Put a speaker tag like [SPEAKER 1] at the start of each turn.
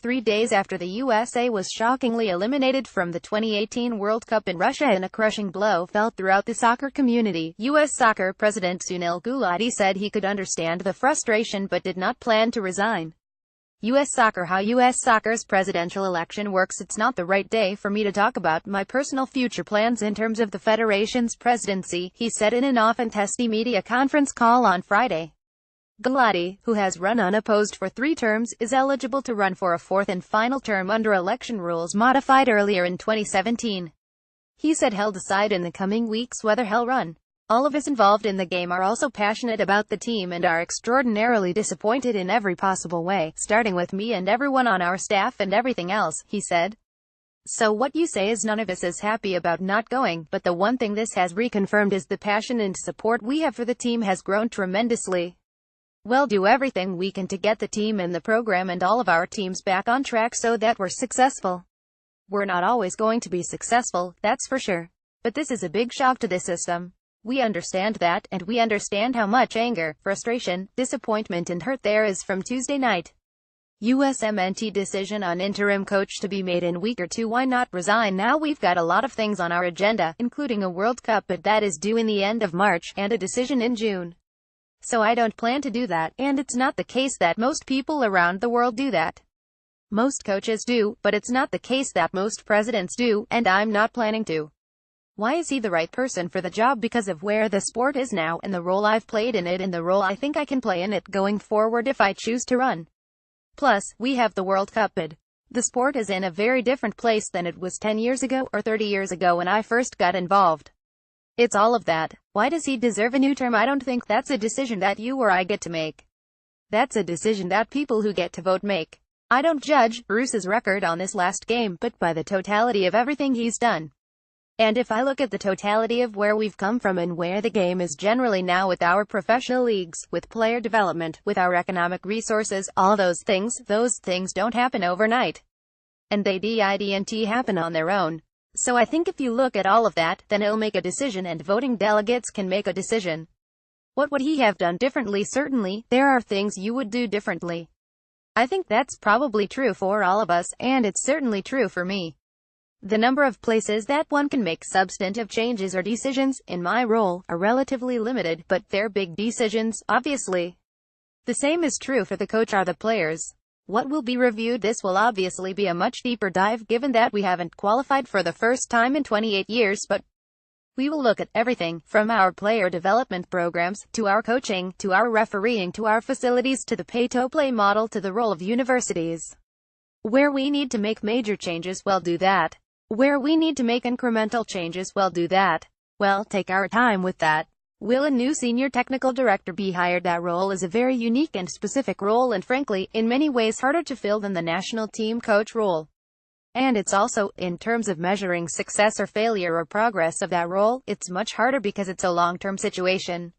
[SPEAKER 1] 3 days after the USA was shockingly eliminated from the 2018 World Cup in Russia, and a crushing blow felt throughout the soccer community. U.S. Soccer President Sunil Gulati said he could understand the frustration but did not plan to resign. U.S. Soccer. How U.S. Soccer's presidential election works. It's not the right day for me to talk about my personal future plans in terms of the federation's presidency, he said in an often testy media conference call on Friday. Gulati, who has run unopposed for 3 terms, is eligible to run for a 4th and final term under election rules modified earlier in 2017. He said he'll decide in the coming weeks whether he'll run. All of us involved in the game are also passionate about the team and are extraordinarily disappointed in every possible way, starting with me and everyone on our staff and everything else, he said. So what you say is none of us is happy about not going, but the one thing this has reconfirmed is the passion and support we have for the team has grown tremendously. We'll do everything we can to get the team and the program and all of our teams back on track so that we're successful. We're not always going to be successful, that's for sure. But this is a big shock to the system. We understand that, and we understand how much anger, frustration, disappointment and hurt there is from Tuesday night. USMNT decision on interim coach to be made in week or 2. Why not resign now? We've got a lot of things on our agenda, including a World Cup that is due in the end of March, and a decision in June. So I don't plan to do that, and it's not the case that most people around the world do that. Most coaches do, but it's not the case that most presidents do, and I'm not planning to. Why is he the right person for the job? Because of where the sport is now, and the role I've played in it, and the role I think I can play in it going forward if I choose to run. Plus, we have the World Cup. The sport is in a very different place than it was 10 years ago, or 30 years ago when I first got involved. It's all of that. Why does he deserve a new term? I don't think that's a decision that you or I get to make. That's a decision that people who get to vote make. I don't judge Bruce's record on this last game, but by the totality of everything he's done. And if I look at the totality of where we've come from and where the game is generally now, with our professional leagues, with player development, with our economic resources, all those things don't happen overnight. And they didn't happen on their own. So I think if you look at all of that, then he'll make a decision and voting delegates can make a decision. What would he have done differently? Certainly, there are things you would do differently. I think that's probably true for all of us, and it's certainly true for me. The number of places that one can make substantive changes or decisions, in my role, are relatively limited, but they're big decisions, obviously. The same is true for the coach or the players. What will be reviewed? This will obviously be a much deeper dive, given that we haven't qualified for the first time in 28 years, but we will look at everything, from our player development programs, to our coaching, to our refereeing, to our facilities, to the pay-to-play model, to the role of universities. Where we need to make major changes, we'll do that. Where we need to make incremental changes, we'll do that. We'll take our time with that. Will a new senior technical director be hired? That role is a very unique and specific role, and frankly, in many ways harder to fill than the national team coach role. And it's also, in terms of measuring success or failure or progress of that role, it's much harder because it's a long-term situation.